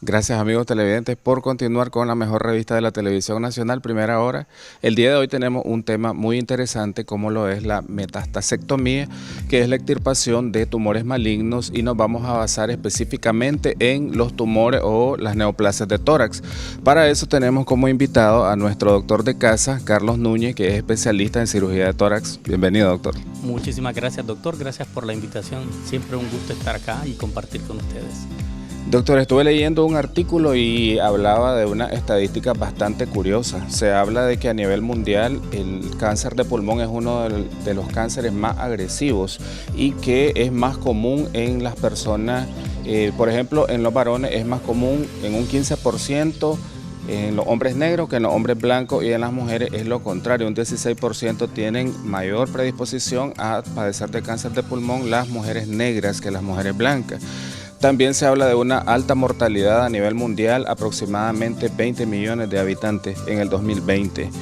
Gracias amigos televidentes por continuar con la mejor revista de la televisión nacional, Primera Hora. El día de hoy tenemos un tema muy interesante como lo es la metastasectomía, que es la extirpación de tumores malignos, y nos vamos a basar específicamente en los tumores o las neoplasias de tórax. Para eso tenemos como invitado a nuestro doctor de casa, Carlos Núñez, que es especialista en cirugía de tórax. Bienvenido, doctor. Muchísimas gracias, doctor. Gracias por la invitación. Siempre un gusto estar acá y compartir con ustedes. Doctor, estuve leyendo un artículo y hablaba de una estadística bastante curiosa. Se habla de que a nivel mundial el cáncer de pulmón es uno de los cánceres más agresivos y que es más común en las personas, por ejemplo, en los varones es más común en un 15%, en los hombres negros que en los hombres blancos, y en las mujeres es lo contrario, un 16% tienen mayor predisposición a padecer de cáncer de pulmón las mujeres negras que las mujeres blancas. También se habla de una alta mortalidad a nivel mundial, aproximadamente 20 millones de habitantes en el 2020.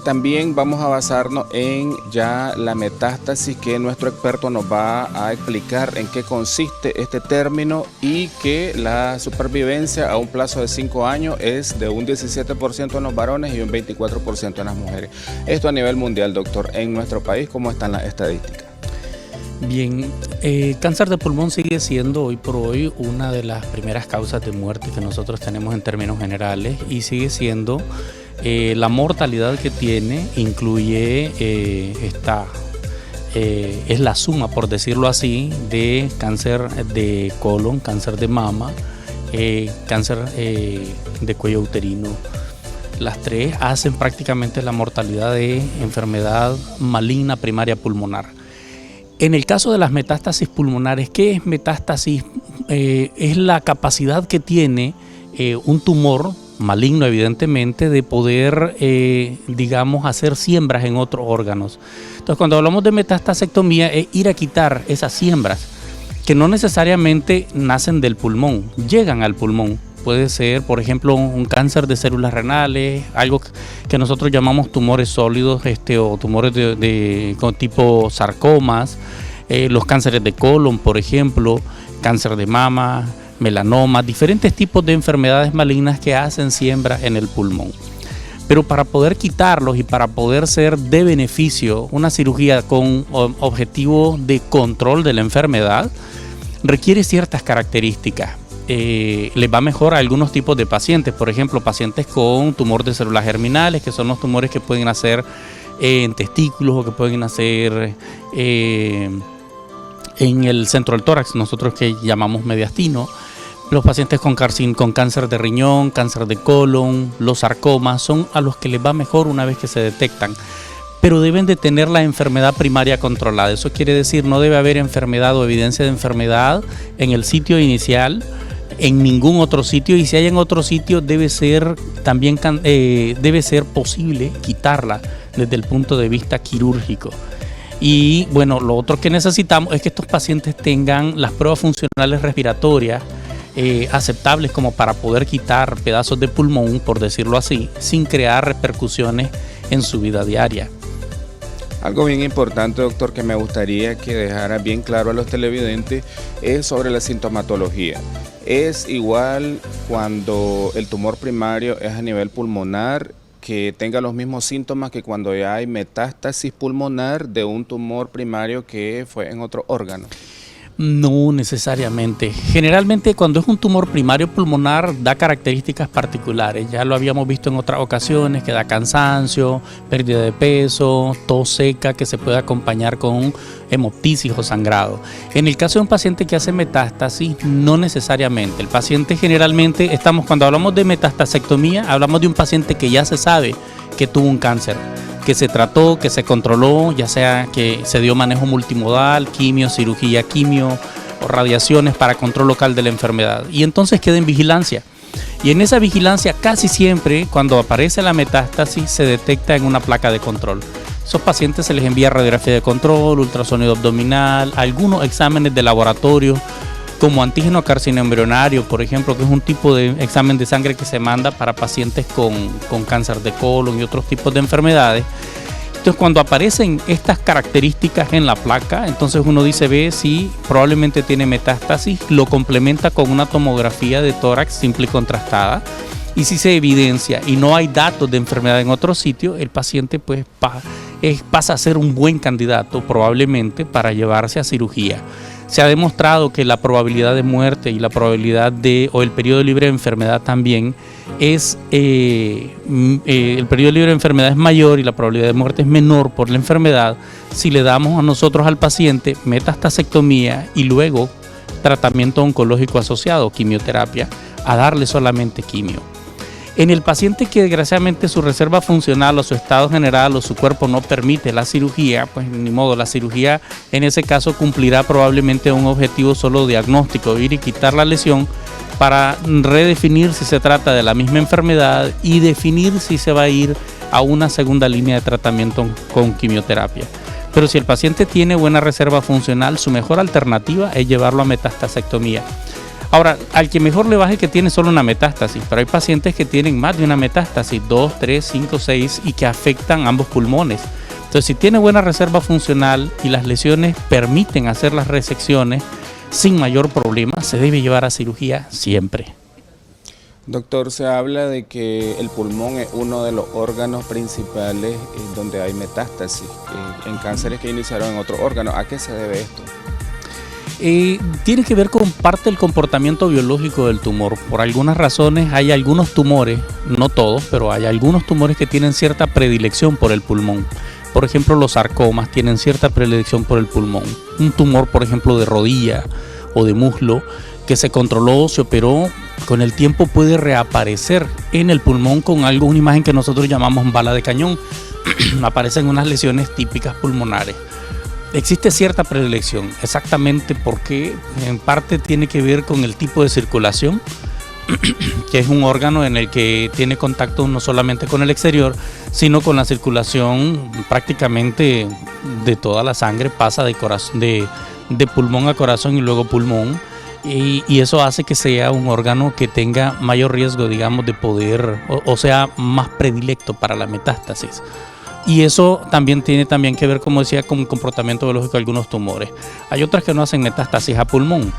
También vamos a basarnos en ya la metástasis, que nuestro experto nos va a explicar en qué consiste este término y que la supervivencia a un plazo de 5 años es de un 17% en los varones y un 24% en las mujeres. Esto a nivel mundial, doctor. En nuestro país, ¿cómo están las estadísticas? Bien, cáncer de pulmón sigue siendo hoy por hoy una de las primeras causas de muerte que nosotros tenemos en términos generales, y sigue siendo la mortalidad que tiene, incluye es la suma, por decirlo así, de cáncer de colon, cáncer de mama, cáncer de cuello uterino. Las tres hacen prácticamente la mortalidad de enfermedad maligna primaria pulmonar. En el caso de las metástasis pulmonares, ¿qué es metástasis? Es la capacidad que tiene un tumor maligno, evidentemente, de poder, digamos, hacer siembras en otros órganos. Entonces, cuando hablamos de metastasectomía, es ir a quitar esas siembras, que no necesariamente nacen del pulmón, llegan al pulmón. Puede ser, por ejemplo, un cáncer de células renales, algo que nosotros llamamos tumores sólidos, o tumores con tipo sarcomas, los cánceres de colon, por ejemplo, cáncer de mama, melanoma, diferentes tipos de enfermedades malignas que hacen siembra en el pulmón. Pero para poder quitarlos y para poder ser de beneficio, una cirugía con objetivo de control de la enfermedad requiere ciertas características. Les va mejor a algunos tipos de pacientes, por ejemplo, pacientes con tumor de células germinales, que son los tumores que pueden nacer en testículos o que pueden nacer en el centro del tórax, nosotros que llamamos mediastino. Los pacientes con cáncer de riñón, cáncer de colon, los sarcomas, son a los que les va mejor una vez que se detectan. Pero deben de tener la enfermedad primaria controlada. Eso quiere decir, no debe haber enfermedad o evidencia de enfermedad en el sitio inicial, en ningún otro sitio, y si hay en otro sitio debe ser posible quitarla desde el punto de vista quirúrgico. Y bueno, lo otro que necesitamos es que estos pacientes tengan las pruebas funcionales respiratorias aceptables como para poder quitar pedazos de pulmón, por decirlo así, sin crear repercusiones en su vida diaria. Algo bien importante, doctor, que me gustaría que dejara bien claro a los televidentes es sobre la sintomatología. ¿Es igual cuando el tumor primario es a nivel pulmonar, que tenga los mismos síntomas que cuando ya hay metástasis pulmonar de un tumor primario que fue en otro órgano? No necesariamente. Generalmente cuando es un tumor primario pulmonar da características particulares. Ya lo habíamos visto en otras ocasiones, que da cansancio, pérdida de peso, tos seca que se puede acompañar con hemoptisis o sangrado. En el caso de un paciente que hace metástasis, no necesariamente. El paciente generalmente, cuando hablamos de metastasectomía, hablamos de un paciente que ya se sabe que tuvo un cáncer, que se trató, que se controló, ya sea que se dio manejo multimodal, quimio, cirugía, quimio o radiaciones para control local de la enfermedad, y entonces queda en vigilancia. Y en esa vigilancia casi siempre, cuando aparece la metástasis, se detecta en una placa de control. Esos pacientes se les envía radiografía de control, ultrasonido abdominal, algunos exámenes de laboratorio, como antígeno carcinoembrionario, por ejemplo, que es un tipo de examen de sangre que se manda para pacientes con cáncer de colon y otros tipos de enfermedades. Entonces, cuando aparecen estas características en la placa, entonces uno dice, ve, sí, probablemente tiene metástasis, lo complementa con una tomografía de tórax simple y contrastada, y si se evidencia y no hay datos de enfermedad en otro sitio, el paciente pues pasa a ser un buen candidato probablemente para llevarse a cirugía. Se ha demostrado que la probabilidad de muerte y la probabilidad o el periodo libre de enfermedad también el periodo libre de enfermedad es mayor y la probabilidad de muerte es menor por la enfermedad si le damos a nosotros al paciente metastasectomía y luego tratamiento oncológico asociado, quimioterapia, a darle solamente quimio. En el paciente que desgraciadamente su reserva funcional o su estado general o su cuerpo no permite la cirugía, pues ni modo, la cirugía en ese caso cumplirá probablemente un objetivo solo diagnóstico, ir y quitar la lesión para redefinir si se trata de la misma enfermedad y definir si se va a ir a una segunda línea de tratamiento con quimioterapia. Pero si el paciente tiene buena reserva funcional, su mejor alternativa es llevarlo a metastasectomía. Ahora, al que mejor le baje que tiene solo una metástasis, pero hay pacientes que tienen más de una metástasis, 2, 3, 5, 6 y que afectan ambos pulmones. Entonces, si tiene buena reserva funcional y las lesiones permiten hacer las resecciones sin mayor problema, se debe llevar a cirugía siempre. Doctor, se habla de que el pulmón es uno de los órganos principales donde hay metástasis en cánceres que iniciaron en otros órganos. ¿A qué se debe esto? Tiene que ver con parte del comportamiento biológico del tumor. Por algunas razones hay algunos tumores, no todos, pero hay algunos tumores que tienen cierta predilección por el pulmón. Por ejemplo, los sarcomas tienen cierta predilección por el pulmón. Un tumor, por ejemplo, de rodilla o de muslo que se controló, se operó, con el tiempo puede reaparecer en el pulmón con algo, una imagen que nosotros llamamos bala de cañón. Aparecen unas lesiones típicas pulmonares. Existe cierta predilección, exactamente porque en parte tiene que ver con el tipo de circulación, que es un órgano en el que tiene contacto no solamente con el exterior, sino con la circulación prácticamente de toda la sangre, pasa de pulmón a corazón y luego pulmón, y eso hace que sea un órgano que tenga mayor riesgo, digamos, de poder, o sea, más predilecto para la metástasis. Y eso también tiene que ver, como decía, con el comportamiento biológico de algunos tumores. Hay otras que no hacen metástasis a pulmón.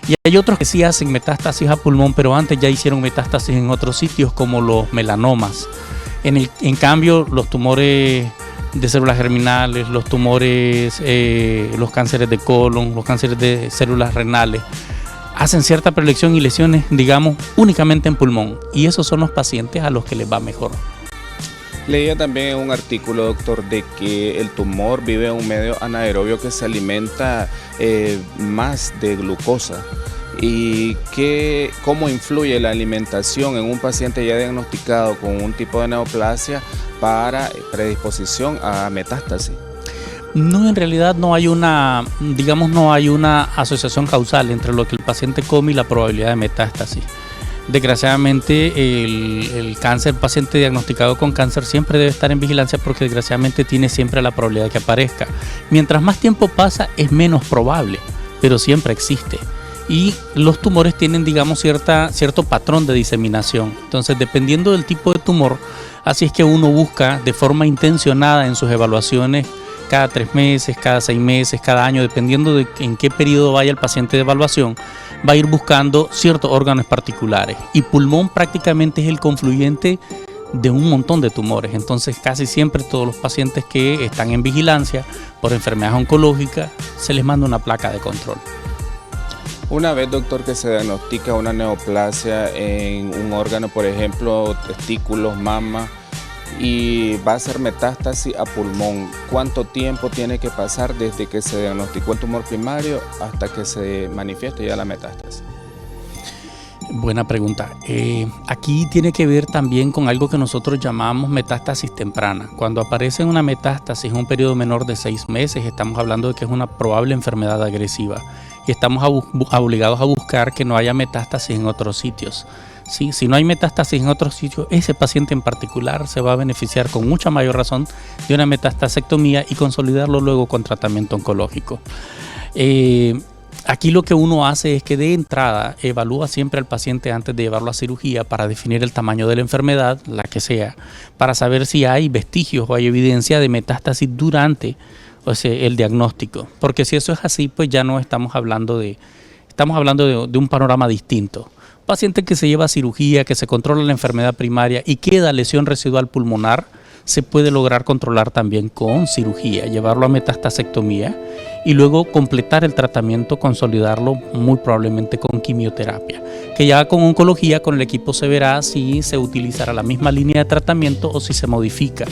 Y hay otros que sí hacen metástasis a pulmón, pero antes ya hicieron metástasis en otros sitios, como los melanomas. En cambio, los tumores de células germinales, los tumores, los cánceres de colon, los cánceres de células renales, hacen cierta predilección y lesiones, digamos, únicamente en pulmón. Y esos son los pacientes a los que les va mejor. Leía también en un artículo, doctor, de que el tumor vive en un medio anaerobio que se alimenta más de glucosa. ¿Y cómo influye la alimentación en un paciente ya diagnosticado con un tipo de neoplasia para predisposición a metástasis? No, en realidad no hay una asociación causal entre lo que el paciente come y la probabilidad de metástasis. Desgraciadamente el paciente diagnosticado con cáncer siempre debe estar en vigilancia porque desgraciadamente tiene siempre la probabilidad de que aparezca. Mientras más tiempo pasa es menos probable, pero siempre existe. Y los tumores tienen, digamos, cierto patrón de diseminación. Entonces, dependiendo del tipo de tumor, así es que uno busca de forma intencionada en sus evaluaciones cada 3 meses, cada 6 meses, cada año, dependiendo de en qué periodo vaya el paciente de evaluación, va a ir buscando ciertos órganos particulares. Y pulmón prácticamente es el confluyente de un montón de tumores. Entonces, casi siempre todos los pacientes que están en vigilancia por enfermedades oncológicas, se les manda una placa de control. Una vez, doctor, que se diagnostica una neoplasia en un órgano, por ejemplo, testículos, mama, y va a ser metástasis a pulmón, ¿cuánto tiempo tiene que pasar desde que se diagnosticó el tumor primario hasta que se manifieste ya la metástasis? Buena pregunta. Aquí tiene que ver también con algo que nosotros llamamos metástasis temprana. Cuando aparece una metástasis en un periodo menor de 6 meses, estamos hablando de que es una probable enfermedad agresiva y estamos obligados a buscar que no haya metástasis en otros sitios. ¿Sí? Si no hay metástasis en otros sitios, ese paciente en particular se va a beneficiar con mucha mayor razón de una metastasectomía y consolidarlo luego con tratamiento oncológico. Aquí lo que uno hace es que de entrada evalúa siempre al paciente antes de llevarlo a cirugía para definir el tamaño de la enfermedad, la que sea, para saber si hay vestigios o hay evidencia de metástasis durante el diagnóstico. Porque si eso es así, pues ya no estamos hablando de un panorama distinto. Paciente que se lleva a cirugía, que se controla la enfermedad primaria y queda lesión residual pulmonar, se puede lograr controlar también con cirugía, llevarlo a metastasectomía y luego completar el tratamiento, consolidarlo muy probablemente con quimioterapia, que ya con oncología, con el equipo se verá si se utilizará la misma línea de tratamiento o si se modifica.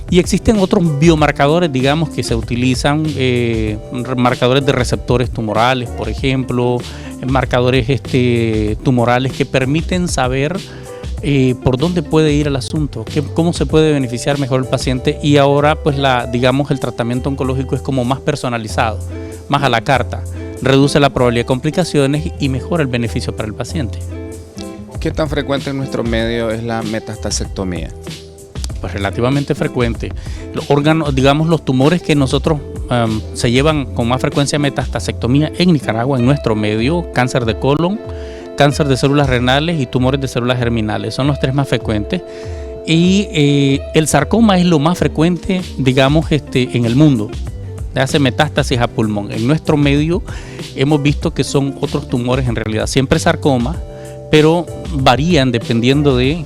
Y existen otros biomarcadores, digamos, que se utilizan, marcadores de receptores tumorales, por ejemplo, marcadores tumorales que permiten saber por dónde puede ir el asunto, cómo se puede beneficiar mejor el paciente, y ahora pues digamos el tratamiento oncológico es como más personalizado, más a la carta, reduce la probabilidad de complicaciones y mejora el beneficio para el paciente. ¿Qué tan frecuente en nuestro medio es la metastasectomía? Pues relativamente frecuente. Los órganos, digamos los tumores que nosotros se llevan con más frecuencia a metastasectomía en Nicaragua, en nuestro medio, cáncer de colon, cáncer de células renales y tumores de células germinales, son los tres más frecuentes. Y el sarcoma es lo más frecuente, digamos, en el mundo. Hace metástasis a pulmón. En nuestro medio hemos visto que son otros tumores en realidad, siempre sarcoma, pero varían dependiendo de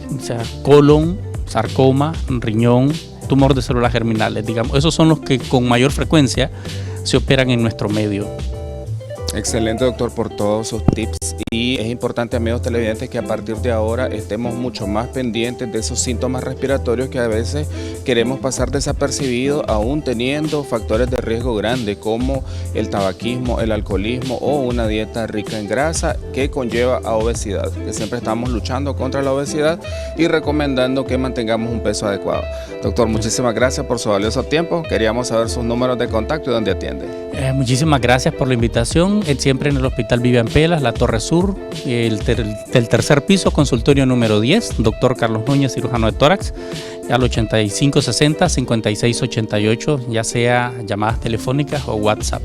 colon, sarcoma, riñón, tumor de células germinales, digamos. Esos son los que con mayor frecuencia se operan en nuestro medio. Excelente, doctor, por todos sus tips, y es importante, amigos televidentes, que a partir de ahora estemos mucho más pendientes de esos síntomas respiratorios que a veces queremos pasar desapercibidos, aún teniendo factores de riesgo grandes como el tabaquismo, el alcoholismo o una dieta rica en grasa que conlleva a obesidad, que siempre estamos luchando contra la obesidad y recomendando que mantengamos un peso adecuado. Doctor, muchísimas gracias por su valioso tiempo. Queríamos saber sus números de contacto y dónde atiende. Muchísimas gracias por la invitación. Siempre en el Hospital Vivian Pelas, la Torre Sur, el tercer piso, consultorio número 10, doctor Carlos Núñez, cirujano de tórax, al 8560-5688, ya sea llamadas telefónicas o WhatsApp.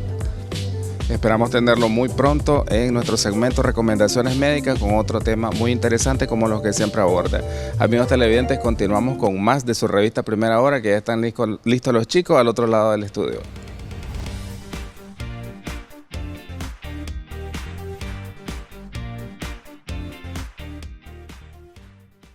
Esperamos tenerlo muy pronto en nuestro segmento Recomendaciones Médicas con otro tema muy interesante como los que siempre aborda. Amigos televidentes, continuamos con más de su revista Primera Hora, que ya están listos los chicos al otro lado del estudio.